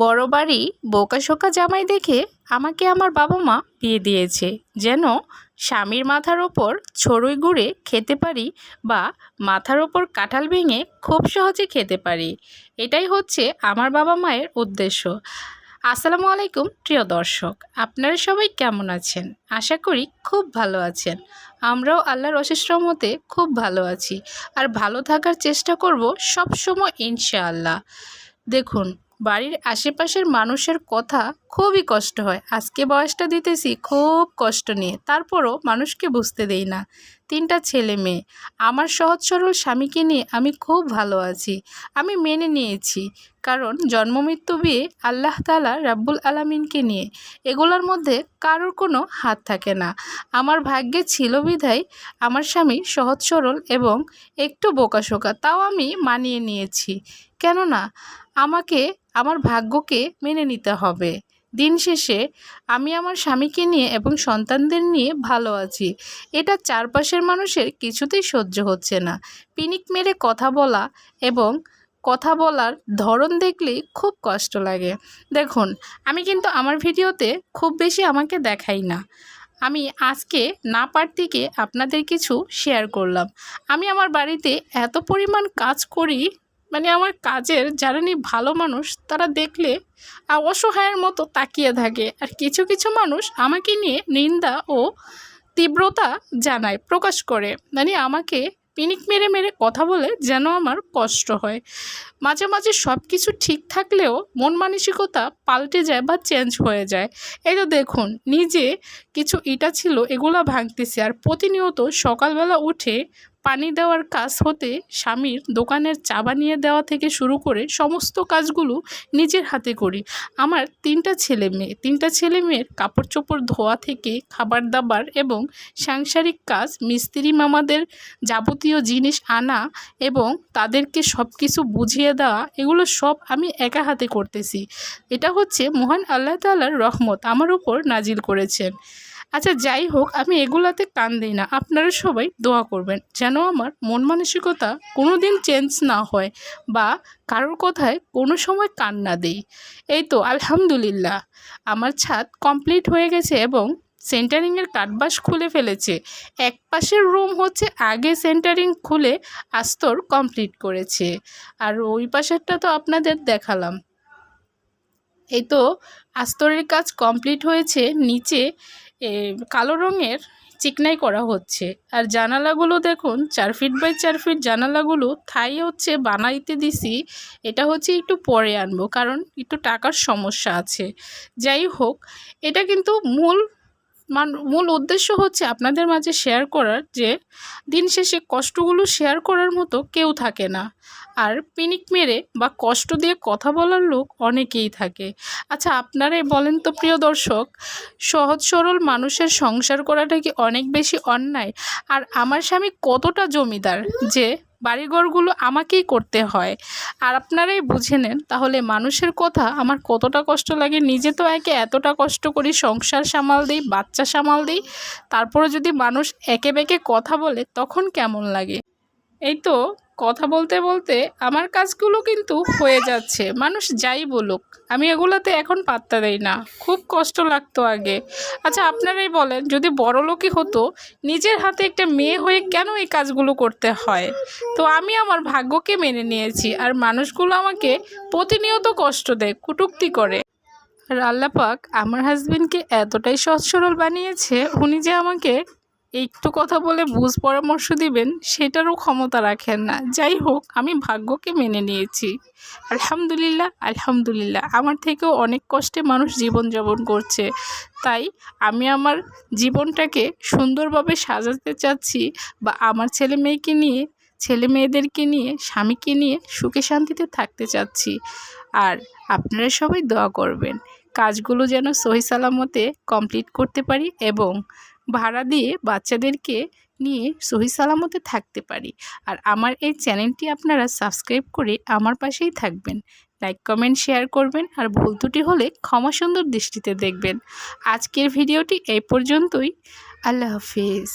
বড় বাড়ি বোকাশোকা জামাই দেখে আমাকে আমার বাবা মা বিয়ে দিয়েছে যেন স্বামীর মাথার ওপর ছড়ুই গুড়ে খেতে পারি বা মাথার ওপর কাঁঠাল ভেঙে খুব সহজে খেতে পারি। এটাই হচ্ছে আমার বাবা মায়ের উদ্দেশ্য। আসসালামু আলাইকুম প্রিয় দর্শক, আপনারা সবাই কেমন আছেন? আশা করি খুব ভালো আছেন। আমরাও আল্লাহর অশেষ রহমতে খুব ভালো আছি আর ভালো থাকার চেষ্টা করব সব সময় ইনশাআল্লাহ। দেখুন, বাড়ির আশেপাশের মানুষের কথা খুবই কষ্ট হয়। আজকে বয়সটা দিতেছি খুব কষ্ট নিয়ে, তারপরও মানুষকে বুঝতে দেই না। 3টা ছেলে মেয়ে, আমার সহজ সরল স্বামীকে নিয়ে আমি খুব ভালো আছি। আমি মেনে নিয়েছি, কারণ জন্ম মৃত্যু বিয়ে আল্লাহ তাআলা রাব্বুল আলামিনকে নিয়ে, এগুলোর মধ্যে কারোর কোনো হাত থাকে না। আমার ভাগ্যে ছিল বিধায় আমার স্বামী সহজ সরল এবং একটু বোকাশোকা, তাও আমি মানিয়ে নিয়েছি। কেননা আমাকে আমার ভাগ্যকে মেনে নিতে হবে। দিন শেষে আমি আমার স্বামীকে নিয়ে এবং সন্তানদের নিয়ে ভালো আছি। এটা চারপাশের মানুষের কিছুতেই সহ্য হচ্ছে না। পিনিক মেরে কথা বলা এবং কথা বলার ধরন দেখলেই খুব কষ্ট লাগে। দেখুন, আমি কিন্তু আমার ভিডিওতে খুব বেশি আমাকে দেখাই না। আমি আজকে না পারতেকে আপনাদের কিছু শেয়ার করলাম। আমি আমার বাড়িতে এত পরিমাণ কাজ করি, মানে আমার কাজের যারা ভালো মানুষ তারা দেখলে অসহায়ের মতো তাকিয়ে থাকে, আর কিছু কিছু মানুষ আমাকে নিয়ে নিন্দা ও তীব্রতা জানায়, প্রকাশ করে, মানে আমাকে পিনিক মেরে মেরে কথা বলে যেন আমার কষ্ট হয়। মাঝে মাঝে সব কিছু ঠিক থাকলেও মন মানসিকতা পাল্টে যায় বা চেঞ্জ হয়ে যায়। এই তো দেখুন, নিজে কিছু ইটা ছিল এগুলা ভাঙতেছি, আর প্রতিনিয়ত সকালবেলা উঠে পানি দেওয়ার কাজ হতে স্বামীর দোকানের চা বানিয়ে দেওয়া থেকে শুরু করে সমস্ত কাজগুলো নিজের হাতে করি। আমার 3টা ছেলে মেয়ের কাপড় চোপড় ধোয়া থেকে খাবার দাবার এবং সাংসারিক কাজ, মিস্ত্রি মামাদের যাবতীয় জিনিস আনা এবং তাদেরকে সব কিছু বুঝিয়ে দেওয়া, এগুলো সব আমি একা হাতে করতেছি। এটা হচ্ছে মহান আল্লাহ তাআলার রহমত আমার উপর নাজিল করেছেন। আচ্ছা, যাই হোক, আমি এগুলাতে কান দিই না। আপনারা সবাই দোয়া করবেন যেন আমার মন মানসিকতা কোনো দিন চেঞ্জ না হয় বা কারোর কথায় কোনো সময় কান না দেই। এই তো আলহামদুলিল্লাহ, আমার ছাদ কমপ্লিট হয়ে গেছে এবং সেন্টারিংয়ের কাঠবাস খুলে ফেলেছে। এক পাশের রুম হচ্ছে আগে সেন্টারিং খুলে আস্তর কমপ্লিট করেছে, আর ওই পাশেরটা তো আপনাদের দেখালাম। এই তো আস্তরের কাজ কমপ্লিট হয়েছে, নিচে কালো রঙের চিকনাই করা হচ্ছে। আর জানালাগুলো দেখুন, 4 ফিট বাই 4 ফিট জানালাগুলো থাই হচ্ছে বানাইতে দিছি। এটা হচ্ছে একটু পরে আনবো, কারণ একটু টাকার সমস্যা আছে। যাই হোক, এটা কিন্তু মূল উদ্দেশ্য হচ্ছে আপনাদের মাঝে শেয়ার করার, যে দিন শেষে কষ্টগুলো শেয়ার করার মতো কেউ থাকে না, আর পিনিক মেরে বা কষ্ট দিয়ে কথা বলার লোক অনেকেই থাকে। আচ্ছা, আপনারাই বলেন তো প্রিয় দর্শক, সহজ সরল মানুষের সংসার করাটা কি অনেক বেশি অন্যায়? আর আমার স্বামী কতটা জমিদার যে বাড়িঘরগুলো আমাকেই করতে হয়। আর আপনারাই বুঝে নেন তাহলে মানুষের কথা আমার কতটা কষ্ট লাগে। নিজে তো একে এতটা কষ্ট করি, সংসার সামাল দিই, বাচ্চা সামাল দিই, তারপরে যদি মানুষ একে বেঁকে কথা বলে তখন কেমন লাগে। এই তো কথা বলতে বলতে আমার কাজগুলো কিন্তু হয়ে যাচ্ছে। মানুষ যাই বলুক, আমি এগুলোতে এখন পাত্তা দেই না। খুব কষ্ট লাগতো আগে। আচ্ছা, আপনারাই বলেন, যদি বড়লোকই হতো, নিজের হাতে একটা মেয়ে হয়ে কেন এই কাজগুলো করতে হয়? তো আমি আমার ভাগ্যকে মেনে নিয়েছি, আর মানুষগুলো আমাকে প্রতিনিয়ত কষ্ট দেয়, কটূক্তি করে। আর আল্লাহ পাক আমার হাজবেন্ডকে এতটাই সহজ সরল বানিয়েছে, উনি যে আমাকে একটু কথা বলে বুঝ পরামর্শ দিবেন সেটারও ক্ষমতা রাখেন না। যাই হোক, আমি ভাগ্যকে মেনে নিয়েছি। আলহামদুলিল্লাহ, আলহামদুলিল্লাহ। আমার থেকেও অনেক কষ্টে মানুষ জীবনযাপন করছে, তাই আমি আমার জীবনটাকে সুন্দরভাবে সাজাতে চাচ্ছি, বা আমার ছেলে মেয়েদেরকে নিয়ে, স্বামীকে নিয়ে সুখে শান্তিতে থাকতে চাচ্ছি। আর আপনারা সবাই দোয়া করবেন কাজগুলো যেন সহি সালামতে কমপ্লিট করতে পারি এবং ভাড়া দিয়ে বাচ্চাদেরকে নিয়ে সহি সালামতে থাকতে পারি। আর আমার এই চ্যানেলটি আপনারা সাবস্ক্রাইব করে আমার পাশেই থাকবেন, লাইক কমেন্ট শেয়ার করবেন, আর ভুল ত্রুটি হলে ক্ষমা সুন্দর দৃষ্টিতে দেখবেন। আজকের ভিডিওটি এই পর্যন্তই। আল্লাহ হাফিজ।